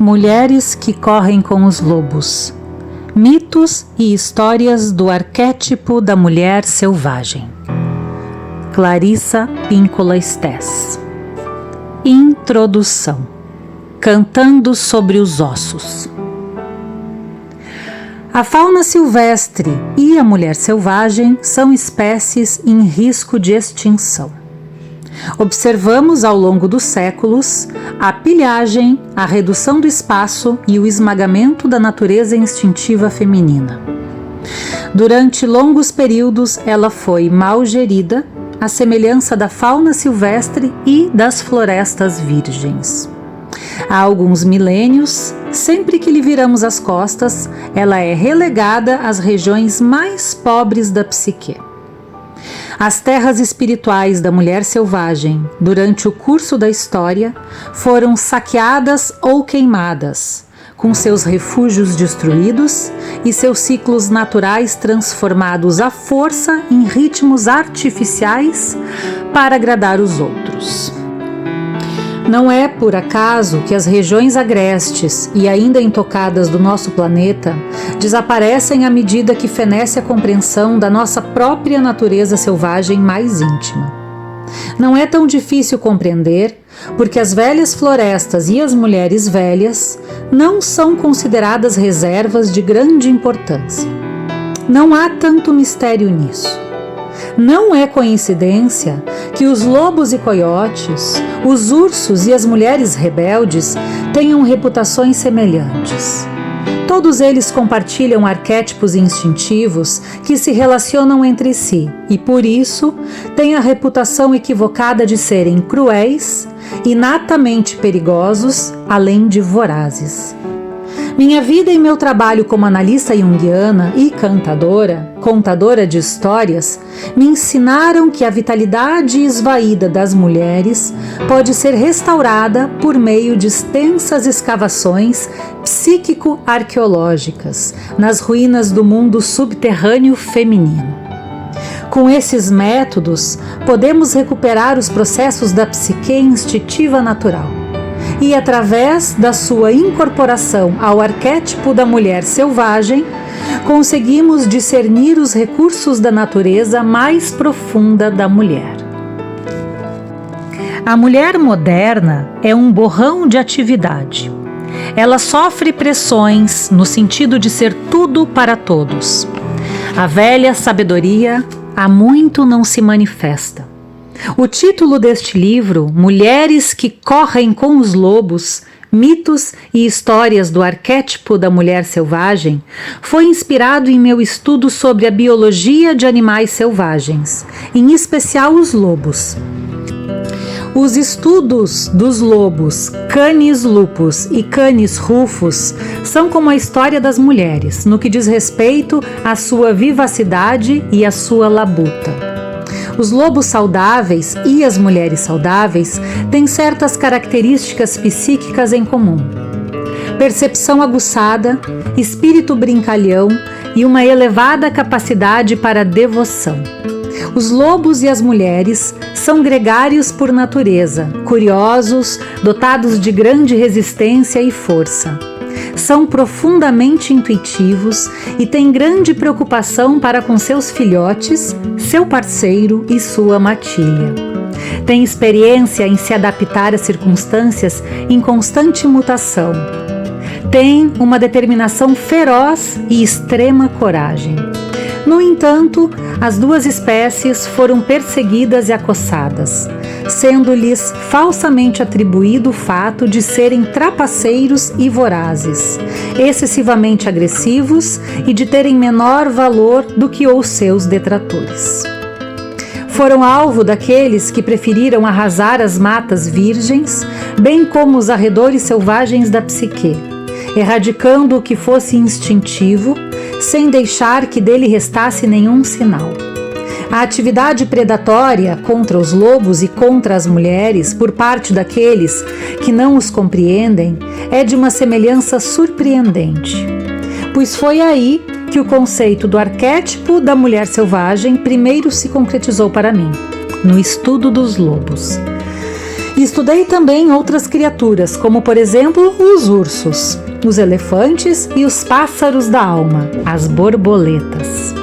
Mulheres que correm com os lobos. Mitos e histórias do arquétipo da mulher selvagem. Clarissa Píncola Stess. Introdução. Cantando sobre os ossos. A fauna silvestre e a mulher selvagem são espécies em risco de extinção. Observamos ao longo dos séculos a pilhagem, a redução do espaço e o esmagamento da natureza instintiva feminina. Durante longos períodos, ela foi mal gerida, à semelhança da fauna silvestre e das florestas virgens. Há alguns milênios, sempre que lhe viramos as costas, ela é relegada às regiões mais pobres da psique. As terras espirituais da mulher selvagem, durante o curso da história, foram saqueadas ou queimadas, com seus refúgios destruídos e seus ciclos naturais transformados à força em ritmos artificiais para agradar os outros. Não é por acaso que as regiões agrestes e ainda intocadas do nosso planeta desaparecem à medida que fenece a compreensão da nossa própria natureza selvagem mais íntima. Não é tão difícil compreender, porque as velhas florestas e as mulheres velhas não são consideradas reservas de grande importância. Não há tanto mistério nisso. Não é coincidência que os lobos e coiotes, os ursos e as mulheres rebeldes tenham reputações semelhantes. Todos eles compartilham arquétipos instintivos que se relacionam entre si e, por isso, têm a reputação equivocada de serem cruéis, inatamente perigosos, além de vorazes. Minha vida e meu trabalho como analista junguiana e cantadora, contadora de histórias, me ensinaram que a vitalidade esvaída das mulheres pode ser restaurada por meio de extensas escavações psíquico-arqueológicas nas ruínas do mundo subterrâneo feminino. Com esses métodos, podemos recuperar os processos da psique instintiva natural. E através da sua incorporação ao arquétipo da mulher selvagem, conseguimos discernir os recursos da natureza mais profunda da mulher. A mulher moderna é um borrão de atividade. Ela sofre pressões no sentido de ser tudo para todos. A velha sabedoria há muito não se manifesta. O título deste livro, Mulheres que correm com os lobos, mitos e histórias do arquétipo da mulher selvagem, foi inspirado em meu estudo sobre a biologia de animais selvagens, em especial os lobos. Os estudos dos lobos Canis lupus e Canis rufus são como a história das mulheres, no que diz respeito à sua vivacidade e à sua labuta. Os lobos saudáveis e as mulheres saudáveis têm certas características psíquicas em comum: percepção aguçada, espírito brincalhão e uma elevada capacidade para devoção. Os lobos e as mulheres são gregários por natureza, curiosos, dotados de grande resistência e força. São profundamente intuitivos e têm grande preocupação para com seus filhotes, seu parceiro e sua matilha. Têm experiência em se adaptar a circunstâncias em constante mutação. Têm uma determinação feroz e extrema coragem. No entanto, as duas espécies foram perseguidas e acossadas, sendo-lhes falsamente atribuído o fato de serem trapaceiros e vorazes, excessivamente agressivos e de terem menor valor do que os seus detratores. Foram alvo daqueles que preferiram arrasar as matas virgens, bem como os arredores selvagens da psique, erradicando o que fosse instintivo, sem deixar que dele restasse nenhum sinal. A atividade predatória contra os lobos e contra as mulheres por parte daqueles que não os compreendem é de uma semelhança surpreendente, pois foi aí que o conceito do arquétipo da mulher selvagem primeiro se concretizou para mim, no estudo dos lobos. Estudei também outras criaturas, como por exemplo os ursos, os elefantes e os pássaros da alma, as borboletas.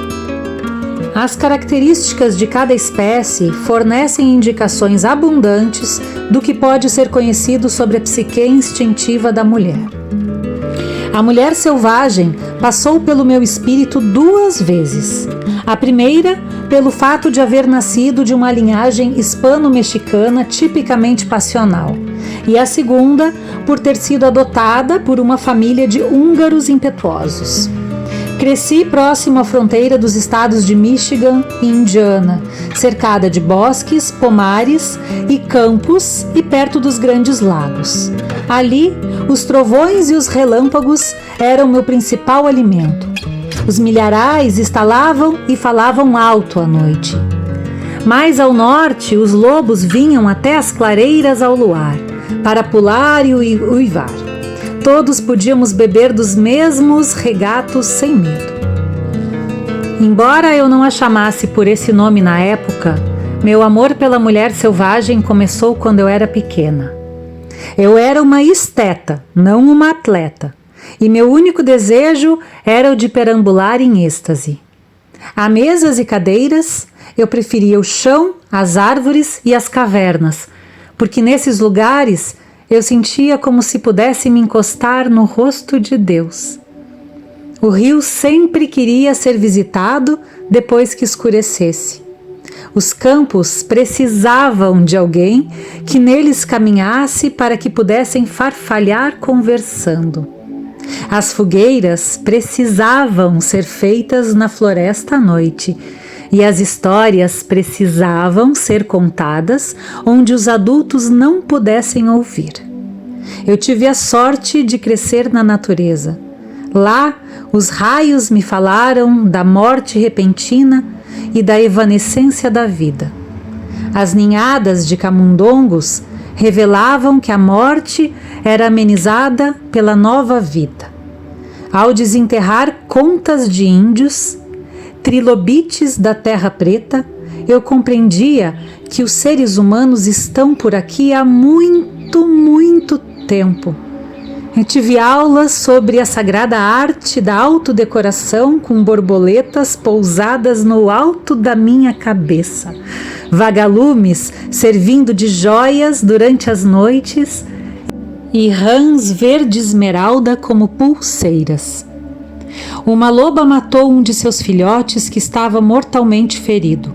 As características de cada espécie fornecem indicações abundantes do que pode ser conhecido sobre a psique instintiva da mulher. A mulher selvagem passou pelo meu espírito 2 vezes. A primeira, pelo fato de haver nascido de uma linhagem hispano-mexicana tipicamente passional. E a segunda, por ter sido adotada por uma família de húngaros impetuosos. Cresci próximo à fronteira dos estados de Michigan e Indiana, cercada de bosques, pomares e campos e perto dos grandes lagos. Ali, os trovões e os relâmpagos eram meu principal alimento. Os milharais estalavam e falavam alto à noite. Mais ao norte, os lobos vinham até as clareiras ao luar, para pular e uivar. Todos podíamos beber dos mesmos regatos sem medo. Embora eu não a chamasse por esse nome na época, meu amor pela mulher selvagem começou quando eu era pequena. Eu era uma esteta, não uma atleta, e meu único desejo era o de perambular em êxtase. A mesas e cadeiras, eu preferia o chão, as árvores e as cavernas, porque nesses lugares eu sentia como se pudesse me encostar no rosto de Deus. O rio sempre queria ser visitado depois que escurecesse. Os campos precisavam de alguém que neles caminhasse para que pudessem farfalhar conversando. As fogueiras precisavam ser feitas na floresta à noite, e as histórias precisavam ser contadas onde os adultos não pudessem ouvir. Eu tive a sorte de crescer na natureza. Lá, os raios me falaram da morte repentina e da evanescência da vida. As ninhadas de camundongos revelavam que a morte era amenizada pela nova vida. Ao desenterrar contas de índios, trilobites da terra preta, eu compreendia que os seres humanos estão por aqui há muito tempo. Eu tive aulas sobre a sagrada arte da autodecoração com borboletas pousadas no alto da minha cabeça, vagalumes servindo de joias durante as noites e rãs verde esmeralda como pulseiras. Uma loba matou um de seus filhotes que estava mortalmente ferido.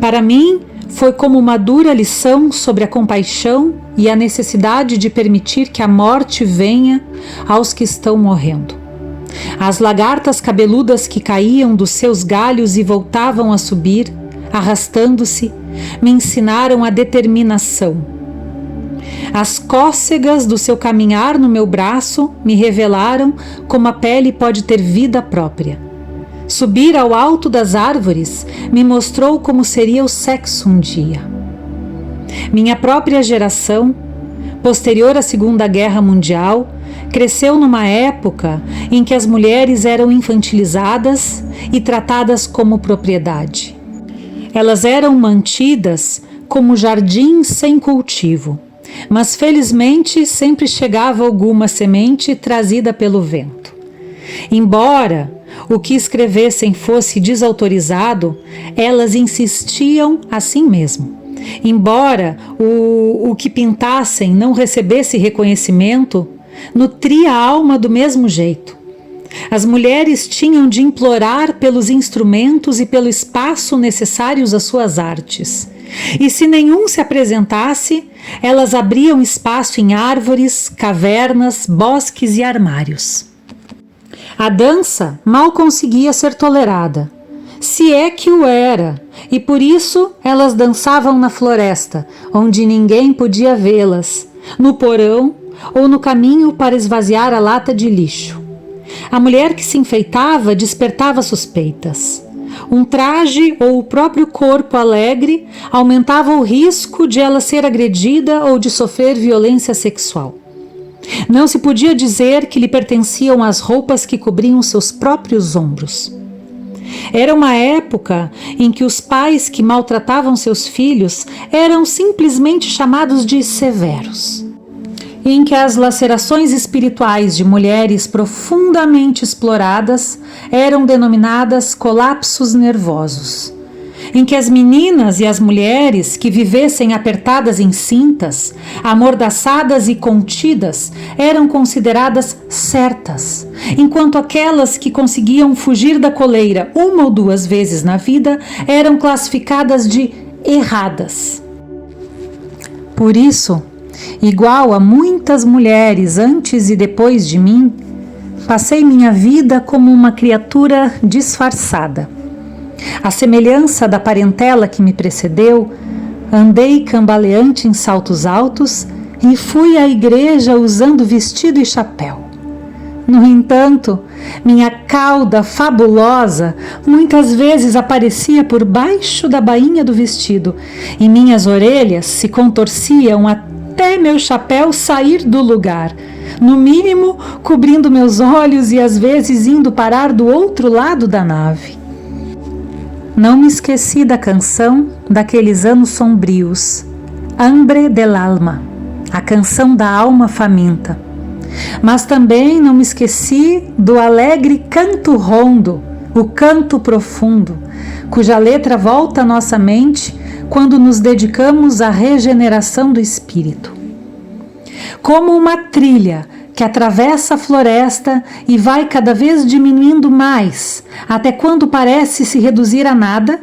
Para mim, foi como uma dura lição sobre a compaixão e a necessidade de permitir que a morte venha aos que estão morrendo. As lagartas cabeludas que caíam dos seus galhos e voltavam a subir, arrastando-se, me ensinaram a determinação. As cócegas do seu caminhar no meu braço me revelaram como a pele pode ter vida própria. Subir ao alto das árvores me mostrou como seria o sexo um dia. Minha própria geração, posterior à Segunda Guerra Mundial, cresceu numa época em que as mulheres eram infantilizadas e tratadas como propriedade. Elas eram mantidas como jardins sem cultivo, mas felizmente sempre chegava alguma semente trazida pelo vento. Embora o que escrevessem fosse desautorizado, elas insistiam assim mesmo. Embora o que pintassem não recebesse reconhecimento, nutria a alma do mesmo jeito. As mulheres tinham de implorar pelos instrumentos e pelo espaço necessários às suas artes. E se nenhum se apresentasse, elas abriam espaço em árvores, cavernas, bosques e armários. A dança mal conseguia ser tolerada, se é que o era, e por isso elas dançavam na floresta, onde ninguém podia vê-las, no porão ou no caminho para esvaziar a lata de lixo. A mulher que se enfeitava despertava suspeitas. Um traje ou o próprio corpo alegre aumentava o risco de ela ser agredida ou de sofrer violência sexual. Não se podia dizer que lhe pertenciam as roupas que cobriam seus próprios ombros. Era uma época em que os pais que maltratavam seus filhos eram simplesmente chamados de severos, em que as lacerações espirituais de mulheres profundamente exploradas eram denominadas colapsos nervosos, em que as meninas e as mulheres que vivessem apertadas em cintas, amordaçadas e contidas, eram consideradas certas, enquanto aquelas que conseguiam fugir da coleira uma ou duas vezes na vida eram classificadas de erradas. Por isso, igual a muitas mulheres antes e depois de mim, passei minha vida como uma criatura disfarçada. À semelhança da parentela que me precedeu, andei cambaleante em saltos altos e fui à igreja usando vestido e chapéu. No entanto, minha cauda fabulosa muitas vezes aparecia por baixo da bainha do vestido e minhas orelhas se contorciam até meu chapéu sair do lugar, no mínimo cobrindo meus olhos e às vezes indo parar do outro lado da nave. Não me esqueci da canção daqueles anos sombrios, Hambre del Alma, a canção da alma faminta. Mas também não me esqueci do alegre canto rondo, o canto profundo, cuja letra volta à nossa mente quando nos dedicamos à regeneração do espírito. Como uma trilha que atravessa a floresta e vai cada vez diminuindo mais, até quando parece se reduzir a nada,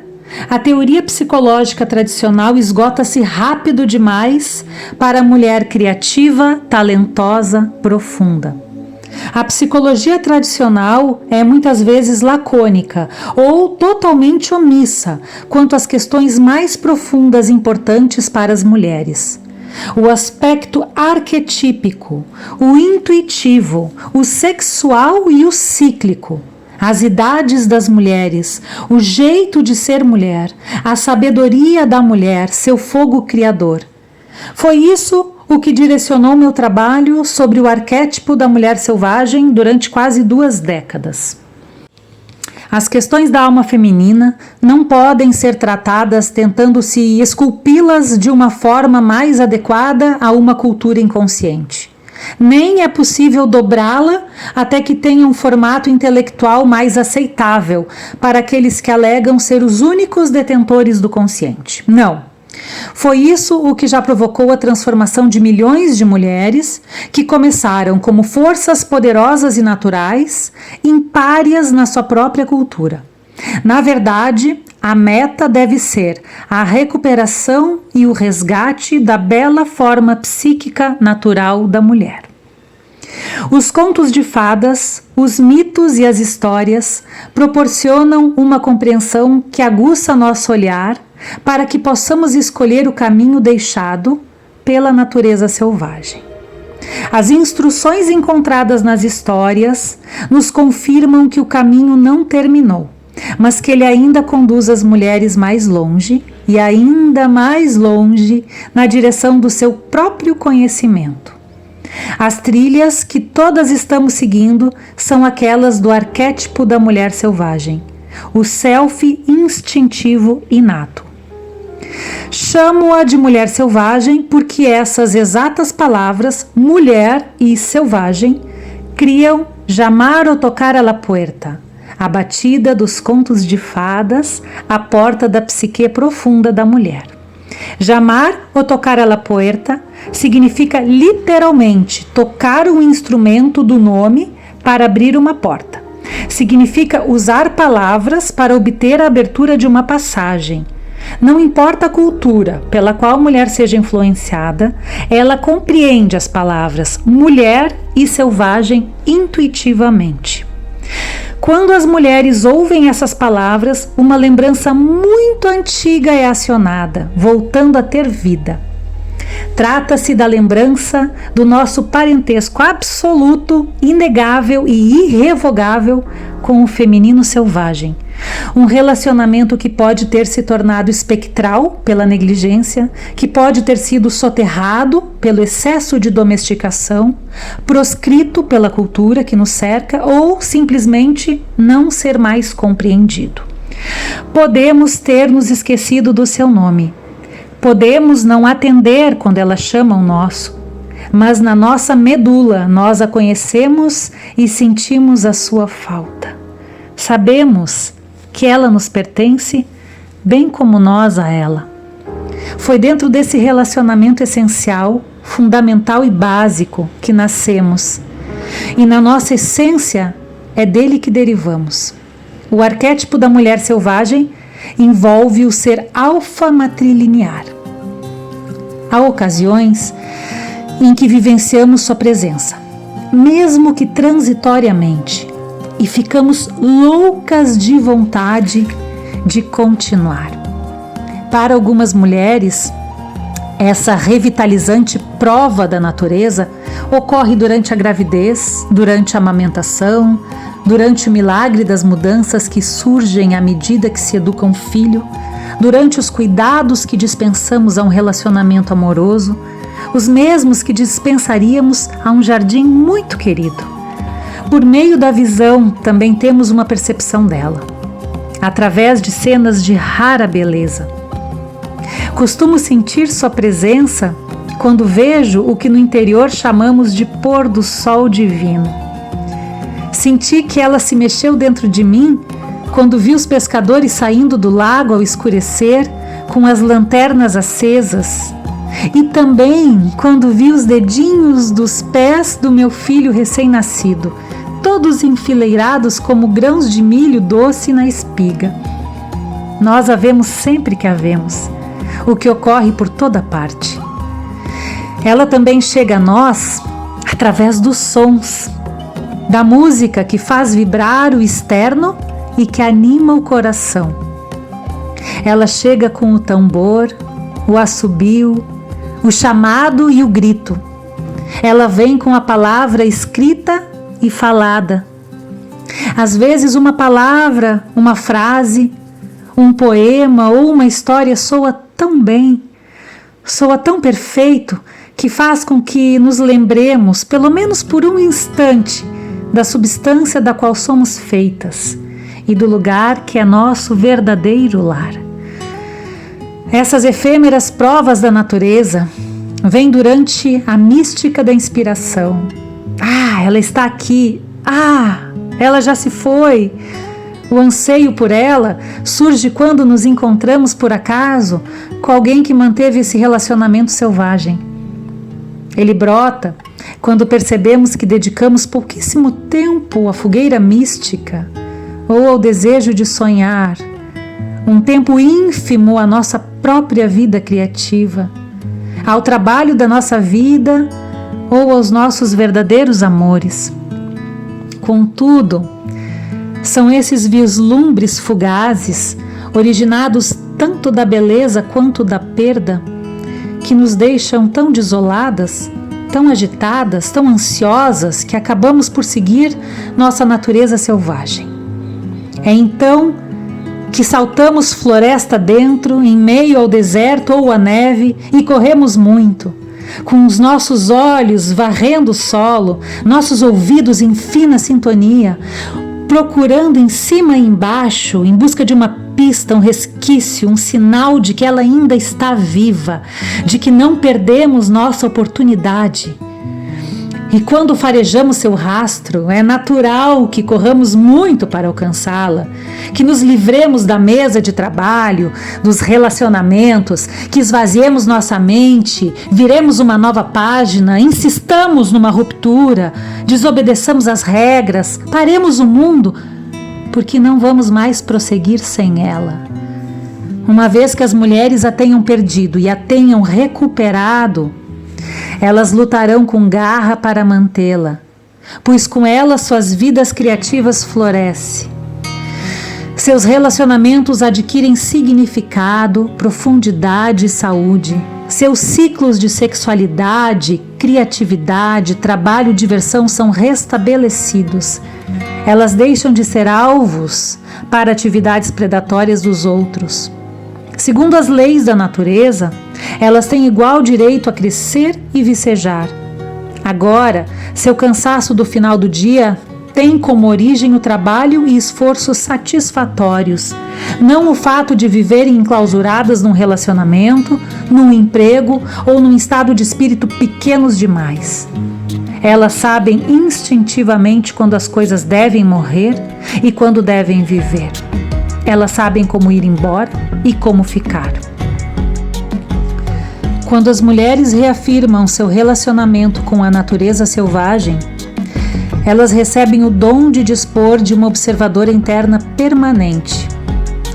a teoria psicológica tradicional esgota-se rápido demais para a mulher criativa, talentosa, profunda. A psicologia tradicional é muitas vezes lacônica ou totalmente omissa quanto às questões mais profundas e importantes para as mulheres. O aspecto arquetípico, o intuitivo, o sexual e o cíclico, as idades das mulheres, o jeito de ser mulher, a sabedoria da mulher, seu fogo criador. Foi isso o que direcionou meu trabalho sobre o arquétipo da mulher selvagem durante quase 2 décadas. As questões da alma feminina não podem ser tratadas tentando se esculpi-las de uma forma mais adequada a uma cultura inconsciente. Nem é possível dobrá-la até que tenha um formato intelectual mais aceitável para aqueles que alegam ser os únicos detentores do consciente. Não. Foi isso o que já provocou a transformação de milhões de mulheres que começaram como forças poderosas e naturais, impárias na sua própria cultura. Na verdade, a meta deve ser a recuperação e o resgate da bela forma psíquica natural da mulher. Os contos de fadas, os mitos e as histórias proporcionam uma compreensão que aguça nosso olhar para que possamos escolher o caminho deixado pela natureza selvagem. As instruções encontradas nas histórias nos confirmam que o caminho não terminou, mas que ele ainda conduz as mulheres mais longe e ainda mais longe na direção do seu próprio conhecimento. As trilhas que todas estamos seguindo são aquelas do arquétipo da mulher selvagem, o self instintivo inato. Chamo-a de mulher selvagem porque essas exatas palavras, mulher e selvagem, criam Llamar o tocar a la puerta, a batida dos contos de fadas à porta da psique profunda da mulher. Llamar o tocar a la puerta significa literalmente tocar um instrumento do nome para abrir uma porta. Significa usar palavras para obter a abertura de uma passagem. Não importa a cultura pela qual a mulher seja influenciada, ela compreende as palavras mulher e selvagem intuitivamente. Quando as mulheres ouvem essas palavras, uma lembrança muito antiga é acionada, voltando a ter vida. Trata-se da lembrança do nosso parentesco absoluto, inegável e irrevogável com o feminino selvagem. Um relacionamento que pode ter se tornado espectral pela negligência, que pode ter sido soterrado pelo excesso de domesticação, proscrito pela cultura que nos cerca ou simplesmente não ser mais compreendido. Podemos ter nos esquecido do seu nome. Podemos não atender quando ela chama o nosso, mas na nossa medula nós a conhecemos e sentimos a sua falta. Sabemos que ela nos pertence, bem como nós a ela. Foi dentro desse relacionamento essencial, fundamental e básico que nascemos. E na nossa essência é dele que derivamos. O arquétipo da mulher selvagem envolve o ser alfa matrilinear. Há ocasiões em que vivenciamos sua presença, mesmo que transitoriamente, e ficamos loucas de vontade de continuar. Para algumas mulheres, essa revitalizante prova da natureza ocorre durante a gravidez, durante a amamentação, durante o milagre das mudanças que surgem à medida que se educa um filho, durante os cuidados que dispensamos a um relacionamento amoroso, os mesmos que dispensaríamos a um jardim muito querido. Por meio da visão, também temos uma percepção dela, através de cenas de rara beleza. Costumo sentir sua presença quando vejo o que no interior chamamos de pôr do sol divino. Senti que ela se mexeu dentro de mim quando vi os pescadores saindo do lago ao escurecer com as lanternas acesas, e também quando vi os dedinhos dos pés do meu filho recém-nascido, todos enfileirados como grãos de milho doce na espiga. Nós a vemos sempre que a vemos, o que ocorre por toda parte. Ela também chega a nós através dos sons, da música que faz vibrar o externo e que anima o coração. Ela chega com o tambor, o assobio, o chamado e o grito. Ela vem com a palavra escrita e falada. Às vezes uma palavra, uma frase, um poema ou uma história soa tão bem, soa tão perfeito, que faz com que nos lembremos, pelo menos por um instante, da substância da qual somos feitas e do lugar que é nosso verdadeiro lar. Essas efêmeras provas da natureza vêm durante a mística da inspiração. Ela está aqui. Ela já se foi. O anseio por ela surge quando nos encontramos por acaso com alguém que manteve esse relacionamento selvagem. Ele brota quando percebemos que dedicamos pouquíssimo tempo à fogueira mística ou ao desejo de sonhar, um tempo ínfimo à nossa própria vida criativa, ao trabalho da nossa vida ou aos nossos verdadeiros amores. Contudo, são esses vislumbres fugazes, originados tanto da beleza quanto da perda, que nos deixam tão desoladas, tão agitadas, tão ansiosas, que acabamos por seguir nossa natureza selvagem. É então que saltamos floresta dentro, em meio ao deserto ou à neve, e corremos muito, com os nossos olhos varrendo o solo, nossos ouvidos em fina sintonia, procurando em cima e embaixo, em busca de uma pista, um resquício, um sinal de que ela ainda está viva, de que não perdemos nossa oportunidade. E quando farejamos seu rastro, é natural que corramos muito para alcançá-la, que nos livremos da mesa de trabalho, dos relacionamentos, que esvaziemos nossa mente, viremos uma nova página, insistamos numa ruptura, desobedeçamos as regras, paremos o mundo, porque não vamos mais prosseguir sem ela. Uma vez que as mulheres a tenham perdido e a tenham recuperado, elas lutarão com garra para mantê-la, pois com ela suas vidas criativas florescem. Seus relacionamentos adquirem significado, profundidade e saúde. Seus ciclos de sexualidade, criatividade, trabalho e diversão são restabelecidos. Elas deixam de ser alvos para atividades predatórias dos outros. Segundo as leis da natureza, elas têm igual direito a crescer e vicejar. Agora, seu cansaço do final do dia tem como origem o trabalho e esforços satisfatórios, não o fato de viverem enclausuradas num relacionamento, num emprego ou num estado de espírito pequenos demais. Elas sabem instintivamente quando as coisas devem morrer e quando devem viver. Elas sabem como ir embora e como ficar. Quando as mulheres reafirmam seu relacionamento com a natureza selvagem, elas recebem o dom de dispor de uma observadora interna permanente,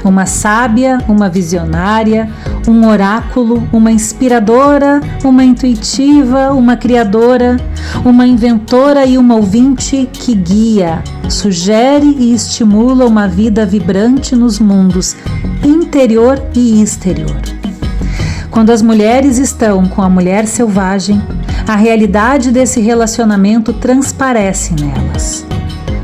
uma sábia, uma visionária, um oráculo, uma inspiradora, uma intuitiva, uma criadora, uma inventora e uma ouvinte que guia, sugere e estimula uma vida vibrante nos mundos interior e exterior. Quando as mulheres estão com a mulher selvagem, a realidade desse relacionamento transparece nelas.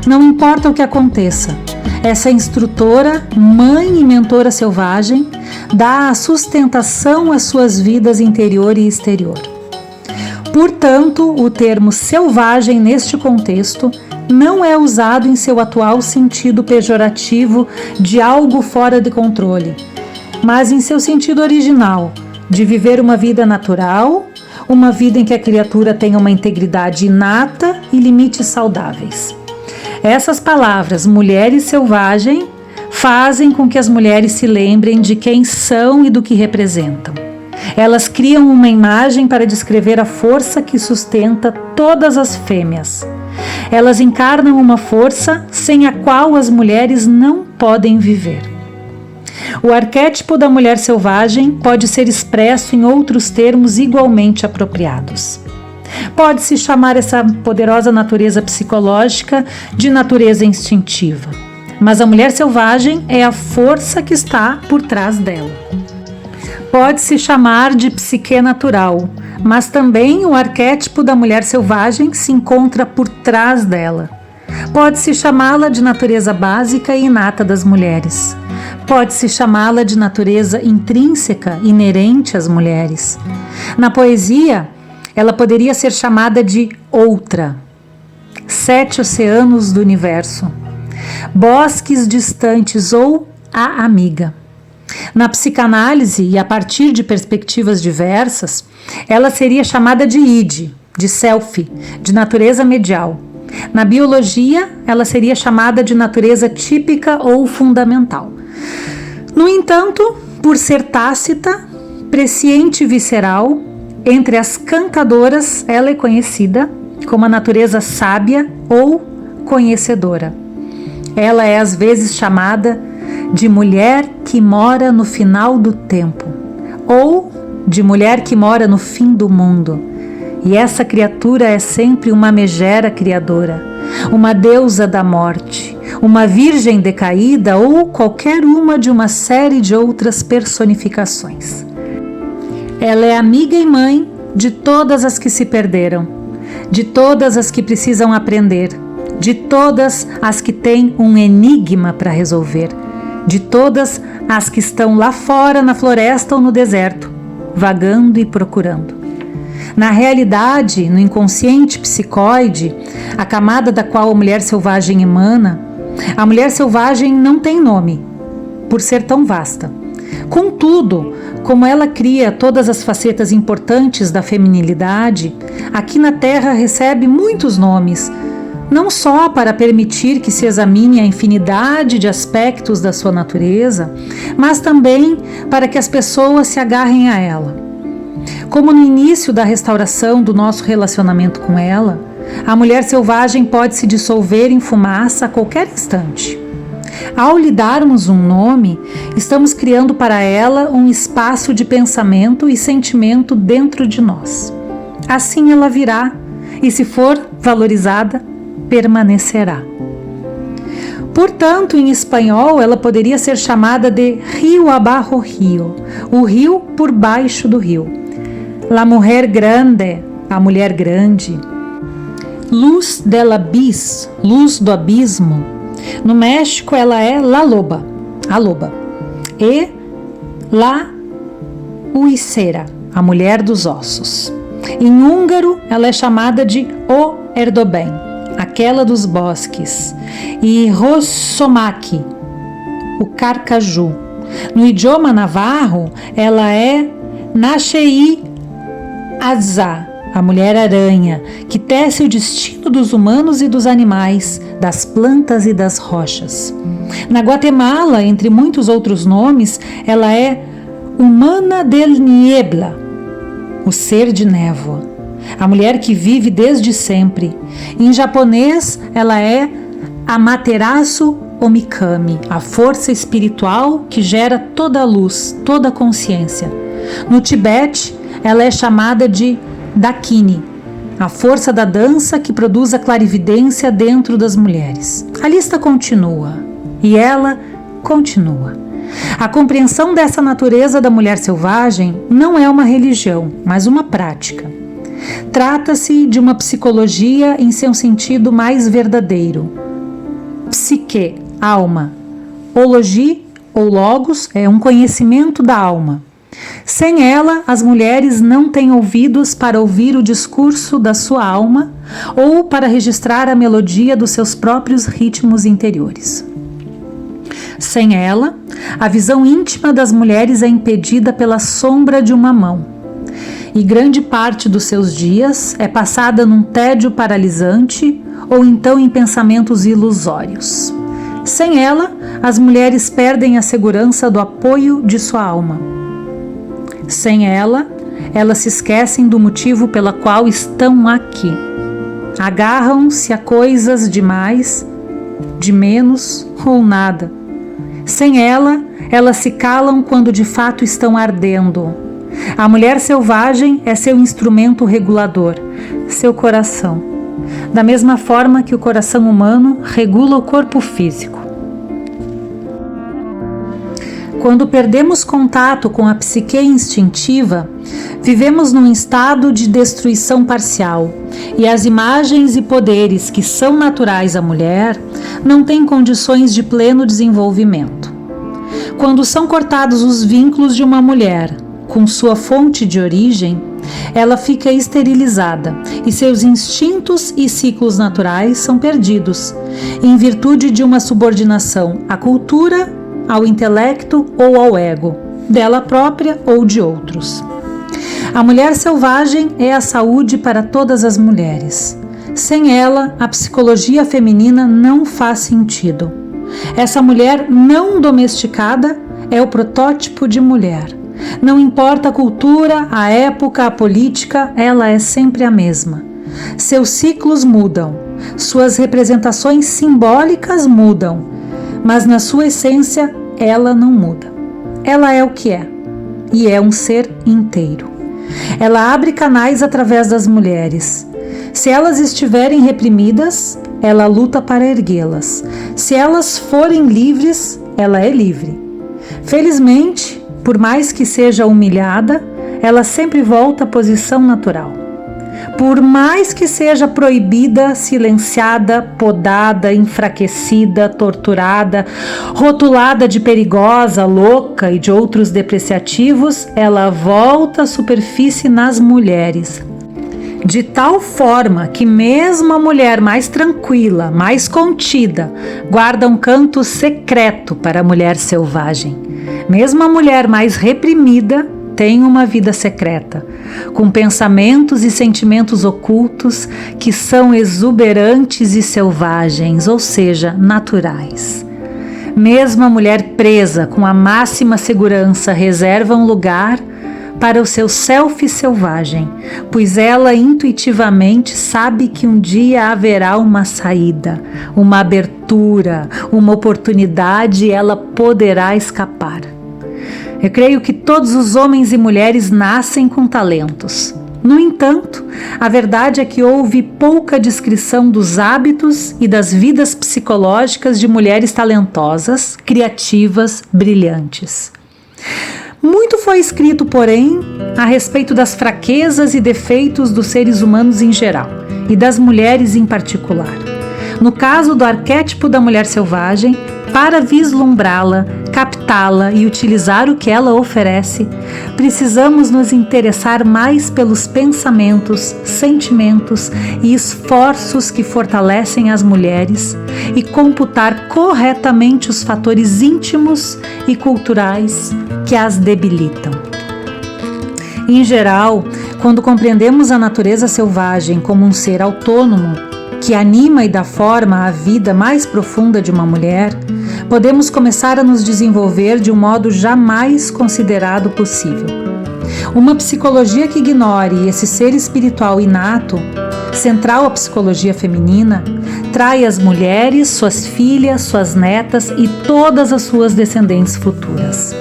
Não importa o que aconteça, essa instrutora, mãe e mentora selvagem dá a sustentação às suas vidas interior e exterior. Portanto, o termo selvagem neste contexto não é usado em seu atual sentido pejorativo de algo fora de controle, mas em seu sentido original, de viver uma vida natural, uma vida em que a criatura tenha uma integridade inata e limites saudáveis. Essas palavras, mulher e selvagem, fazem com que as mulheres se lembrem de quem são e do que representam. Elas criam uma imagem para descrever a força que sustenta todas as fêmeas. Elas encarnam uma força sem a qual as mulheres não podem viver. O arquétipo da mulher selvagem pode ser expresso em outros termos igualmente apropriados. Pode-se chamar essa poderosa natureza psicológica de natureza instintiva, mas a mulher selvagem é a força que está por trás dela. Pode-se chamar de psique natural, mas também o arquétipo da mulher selvagem se encontra por trás dela. Pode-se chamá-la de natureza básica e inata das mulheres. Pode-se chamá-la de natureza intrínseca, inerente às mulheres. Na poesia, ela poderia ser chamada de outra. 7 oceanos do universo, bosques distantes ou a amiga. Na psicanálise, e a partir de perspectivas diversas, ela seria chamada de id, de self, de natureza medial. Na biologia, ela seria chamada de natureza típica ou fundamental. No entanto, por ser tácita, presciente e visceral, entre as cantadoras ela é conhecida como a natureza sábia ou conhecedora. Ela é às vezes chamada de mulher que mora no final do tempo ou de mulher que mora no fim do mundo. E essa criatura é sempre uma megera criadora, uma deusa da morte, uma virgem decaída ou qualquer uma de uma série de outras personificações. Ela é amiga e mãe de todas as que se perderam, de todas as que precisam aprender, de todas as que têm um enigma para resolver, de todas as que estão lá fora na floresta ou no deserto, vagando e procurando. Na realidade, no inconsciente psicoide, a camada da qual a mulher selvagem emana, a mulher selvagem não tem nome, por ser tão vasta. Contudo, como ela cria todas as facetas importantes da feminilidade, aqui na Terra recebe muitos nomes, não só para permitir que se examine a infinidade de aspectos da sua natureza, mas também para que as pessoas se agarrem a ela. Como no início da restauração do nosso relacionamento com ela, a mulher selvagem pode se dissolver em fumaça a qualquer instante. Ao lhe darmos um nome, estamos criando para ela um espaço de pensamento e sentimento dentro de nós. Assim ela virá e, se for valorizada, permanecerá. Portanto, em espanhol, ela poderia ser chamada de rio abajo rio, o rio por baixo do rio. La mujer grande, a mulher grande. Luz del abis, luz do abismo. No México, ela é la loba, a loba. E la huicera, a mulher dos ossos. Em húngaro, ela é chamada de o Erdoben, a aquela dos bosques, e Rosomaqui, o carcaju. No idioma navarro, ela é Naxei Azá, a mulher-aranha, que tece o destino dos humanos e dos animais, das plantas e das rochas. Na Guatemala, entre muitos outros nomes, ela é Humana del Niebla, o ser de névoa, a mulher que vive desde sempre. Em japonês, ela é Amaterasu Omikami, a força espiritual que gera toda a luz, toda a consciência. No Tibete, ela é chamada de Dakini, a força da dança que produz a clarividência dentro das mulheres. A lista continua e ela continua. A compreensão dessa natureza da mulher selvagem não é uma religião, mas uma prática. Trata-se de uma psicologia em seu sentido mais verdadeiro. Psique, alma. Ologia ou logos é um conhecimento da alma. Sem ela, as mulheres não têm ouvidos para ouvir o discurso da sua alma ou para registrar a melodia dos seus próprios ritmos interiores. Sem ela, a visão íntima das mulheres é impedida pela sombra de uma mão, e grande parte dos seus dias é passada num tédio paralisante ou então em pensamentos ilusórios. Sem ela, as mulheres perdem a segurança do apoio de sua alma. Sem ela, elas se esquecem do motivo pela qual estão aqui. Agarram-se a coisas de mais, de menos ou nada. Sem ela, elas se calam quando de fato estão ardendo. A mulher selvagem é seu instrumento regulador, seu coração, da mesma forma que o coração humano regula o corpo físico. Quando perdemos contato com a psique instintiva, vivemos num estado de destruição parcial, e as imagens e poderes que são naturais à mulher não têm condições de pleno desenvolvimento. Quando são cortados os vínculos de uma mulher com sua fonte de origem, ela fica esterilizada e seus instintos e ciclos naturais são perdidos, em virtude de uma subordinação à cultura, ao intelecto ou ao ego, dela própria ou de outros. A mulher selvagem é a saúde para todas as mulheres. Sem ela, a psicologia feminina não faz sentido. Essa mulher não domesticada é o protótipo de mulher. Não importa a cultura, a época, a política, ela é sempre a mesma. Seus ciclos mudam, suas representações simbólicas mudam, mas na sua essência ela não muda. Ela é o que é, e é um ser inteiro. Ela abre canais através das mulheres. Se elas estiverem reprimidas, ela luta para erguê-las. Se elas forem livres, ela é livre. Felizmente, por mais que seja humilhada, ela sempre volta à posição natural. Por mais que seja proibida, silenciada, podada, enfraquecida, torturada, rotulada de perigosa, louca e de outros depreciativos, ela volta à superfície nas mulheres. De tal forma que mesmo a mulher mais tranquila, mais contida, guarda um canto secreto para a mulher selvagem. Mesmo a mulher mais reprimida tem uma vida secreta, com pensamentos e sentimentos ocultos que são exuberantes e selvagens, ou seja, naturais. Mesmo a mulher presa com a máxima segurança reserva um lugar para o seu self selvagem, pois ela intuitivamente sabe que um dia haverá uma saída, uma abertura, uma oportunidade e ela poderá escapar. Eu creio que todos os homens e mulheres nascem com talentos. No entanto, a verdade é que houve pouca descrição dos hábitos e das vidas psicológicas de mulheres talentosas, criativas, brilhantes. Muito foi escrito, porém, a respeito das fraquezas e defeitos dos seres humanos em geral e das mulheres em particular. No caso do arquétipo da mulher selvagem, para vislumbrá-la, captá-la e utilizar o que ela oferece, precisamos nos interessar mais pelos pensamentos, sentimentos e esforços que fortalecem as mulheres e computar corretamente os fatores íntimos e culturais que as debilitam. Em geral, quando compreendemos a natureza selvagem como um ser autônomo, que anima e dá forma à vida mais profunda de uma mulher, podemos começar a nos desenvolver de um modo jamais considerado possível. Uma psicologia que ignore esse ser espiritual inato, central à psicologia feminina, trai as mulheres, suas filhas, suas netas e todas as suas descendentes futuras.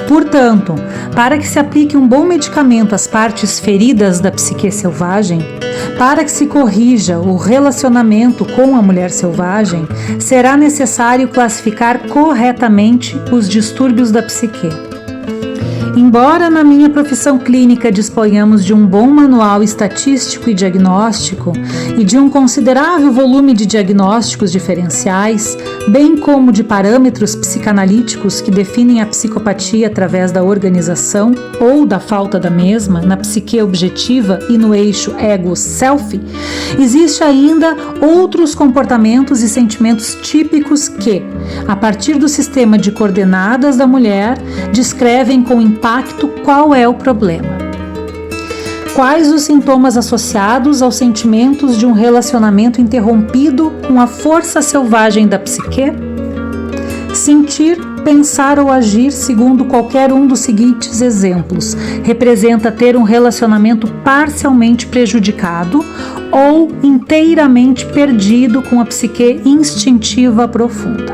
Portanto, para que se aplique um bom medicamento às partes feridas da psique selvagem, para que se corrija o relacionamento com a mulher selvagem, será necessário classificar corretamente os distúrbios da psique. Embora na minha profissão clínica disponhamos de um bom manual estatístico e diagnóstico e de um considerável volume de diagnósticos diferenciais, bem como de parâmetros psicanalíticos que definem a psicopatia através da organização ou da falta da mesma na psique objetiva e no eixo ego-self, existe ainda outros comportamentos e sentimentos típicos que, a partir do sistema de coordenadas da mulher, descrevem com impacto qual é o problema. Quais os sintomas associados aos sentimentos de um relacionamento interrompido com a força selvagem da psique? Sentir, pensar ou agir segundo qualquer um dos seguintes exemplos representa ter um relacionamento parcialmente prejudicado ou inteiramente perdido com a psique instintiva profunda.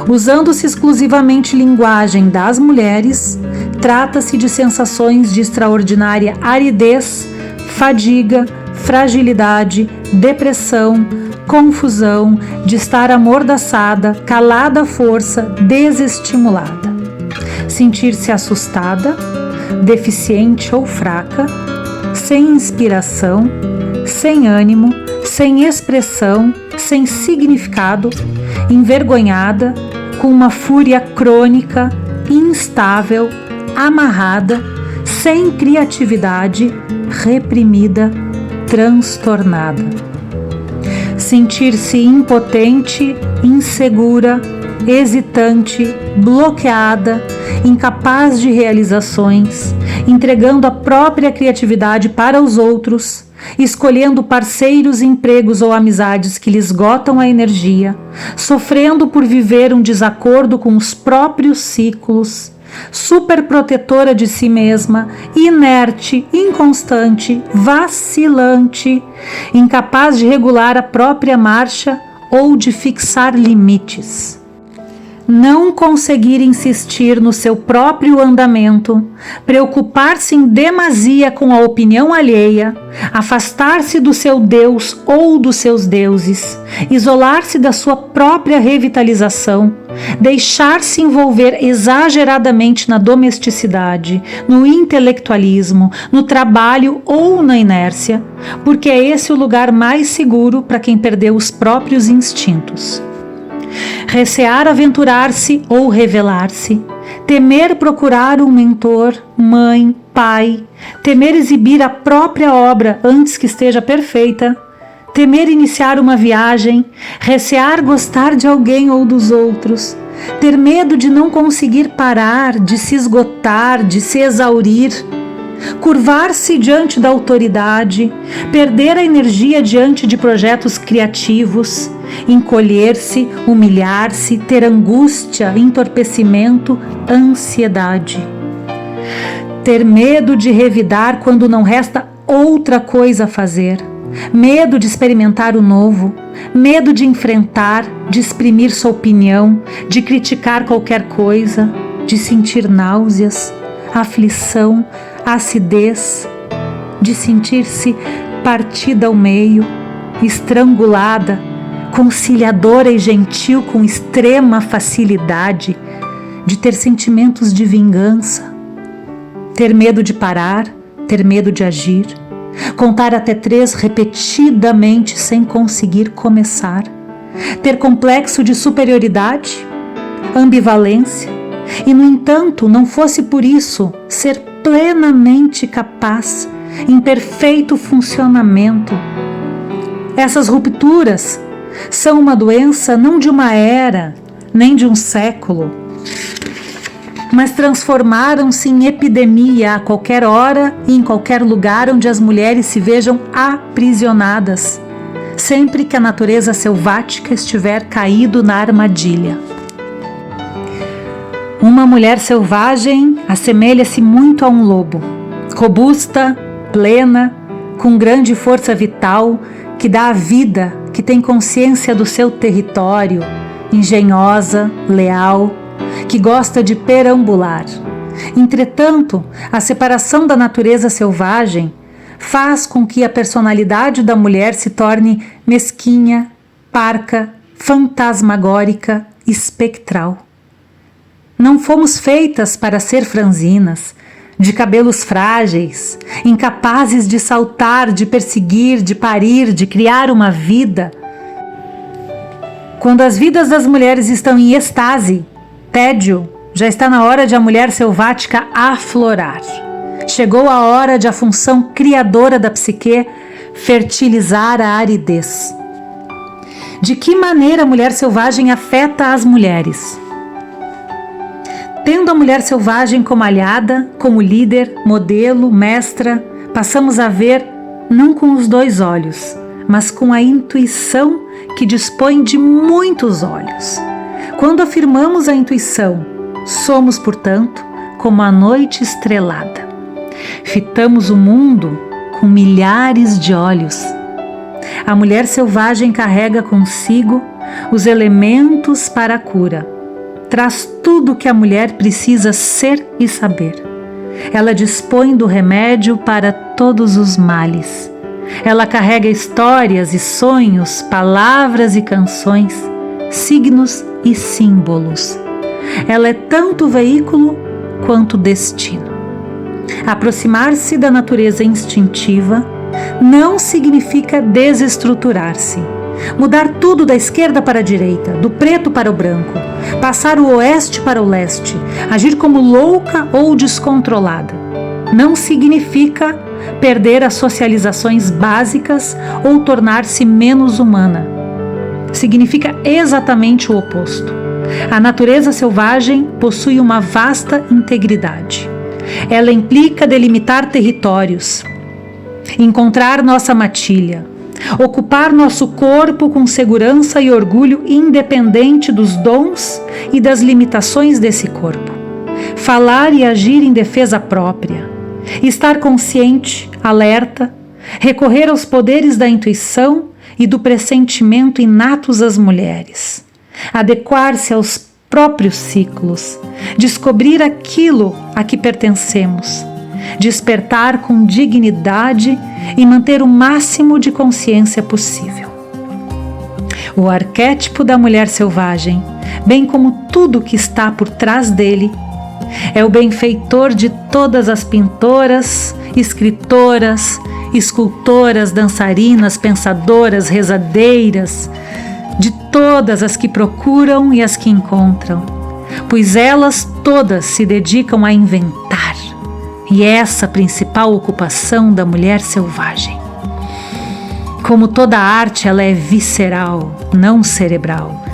Usando-se exclusivamente linguagem das mulheres, trata-se de sensações de extraordinária aridez, fadiga, fragilidade, depressão, confusão, de estar amordaçada, calada à força, desestimulada. Sentir-se assustada, deficiente ou fraca, sem inspiração, sem ânimo, sem expressão, sem significado, envergonhada, com uma fúria crônica, instável, amarrada, sem criatividade, reprimida, transtornada. Sentir-se impotente, insegura, hesitante, bloqueada, incapaz de realizações, entregando a própria criatividade para os outros, escolhendo parceiros, empregos ou amizades que lhe esgotam a energia, sofrendo por viver um desacordo com os próprios ciclos, superprotetora de si mesma, inerte, inconstante, vacilante, incapaz de regular a própria marcha ou de fixar limites. Não conseguir insistir no seu próprio andamento, preocupar-se em demasia com a opinião alheia, afastar-se do seu Deus ou dos seus deuses, isolar-se da sua própria revitalização, deixar-se envolver exageradamente na domesticidade, no intelectualismo, no trabalho ou na inércia, porque é esse o lugar mais seguro para quem perdeu os próprios instintos. Recear aventurar-se ou revelar-se, temer procurar um mentor, mãe, pai, temer exibir a própria obra antes que esteja perfeita, temer iniciar uma viagem, recear gostar de alguém ou dos outros, ter medo de não conseguir parar, de se esgotar, de se exaurir, curvar-se diante da autoridade, perder a energia diante de projetos criativos, encolher-se, humilhar-se, ter angústia, entorpecimento, ansiedade. Ter medo de revidar quando não resta outra coisa a fazer, medo de experimentar o novo, medo de enfrentar, de exprimir sua opinião, de criticar qualquer coisa, de sentir náuseas, aflição, acidez, de sentir-se partida ao meio, estrangulada, conciliadora e gentil com extrema facilidade, de ter sentimentos de vingança, ter medo de parar, ter medo de agir, contar até 3 repetidamente sem conseguir começar, ter complexo de superioridade, ambivalência, e, no entanto, não fosse por isso ser plenamente capaz, em perfeito funcionamento. Essas rupturas são uma doença não de uma era, nem de um século, mas transformaram-se em epidemia a qualquer hora e em qualquer lugar onde as mulheres se vejam aprisionadas, sempre que a natureza selvática estiver caído na armadilha. Uma mulher selvagem assemelha-se muito a um lobo, robusta, plena, com grande força vital, que dá a vida, que tem consciência do seu território, engenhosa, leal, que gosta de perambular. Entretanto, a separação da natureza selvagem faz com que a personalidade da mulher se torne mesquinha, parca, fantasmagórica, espectral. Não fomos feitas para ser franzinas, de cabelos frágeis, incapazes de saltar, de perseguir, de parir, de criar uma vida. Quando as vidas das mulheres estão em êxtase, tédio, já está na hora de a mulher selvática aflorar. Chegou a hora de a função criadora da psique fertilizar a aridez. De que maneira a mulher selvagem afeta as mulheres? Tendo a mulher selvagem como aliada, como líder, modelo, mestra, passamos a ver não com os 2 olhos, mas com a intuição que dispõe de muitos olhos. Quando afirmamos a intuição, somos, portanto, como a noite estrelada. Fitamos o mundo com milhares de olhos. A mulher selvagem carrega consigo os elementos para a cura. Traz tudo o que a mulher precisa ser e saber. Ela dispõe do remédio para todos os males. Ela carrega histórias e sonhos, palavras e canções, signos e símbolos. Ela é tanto veículo quanto destino. Aproximar-se da natureza instintiva não significa desestruturar-se, mudar tudo da esquerda para a direita, do preto para o branco, passar o oeste para o leste, agir como louca ou descontrolada. Não significa perder as socializações básicas ou tornar-se menos humana. Significa exatamente o oposto. A natureza selvagem possui uma vasta integridade. Ela implica delimitar territórios, encontrar nossa matilha, ocupar nosso corpo com segurança e orgulho independente dos dons e das limitações desse corpo, falar e agir em defesa própria, estar consciente, alerta, recorrer aos poderes da intuição e do pressentimento inatos às mulheres, adequar-se aos próprios ciclos, descobrir aquilo a que pertencemos, despertar com dignidade e manter o máximo de consciência possível. O arquétipo da mulher selvagem, bem como tudo que está por trás dele, é o benfeitor de todas as pintoras, escritoras, escultoras, dançarinas, pensadoras, rezadeiras, de todas as que procuram e as que encontram, pois elas todas se dedicam a inventar, e essa é a principal ocupação da mulher selvagem. Como toda arte, ela é visceral, não cerebral.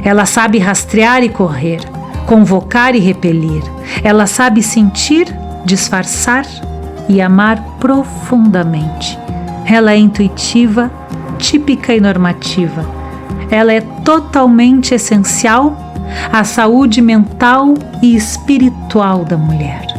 Ela sabe rastrear e correr, convocar e repelir. Ela sabe sentir, disfarçar e amar profundamente. Ela é intuitiva, típica e normativa. Ela é totalmente essencial à saúde mental e espiritual da mulher.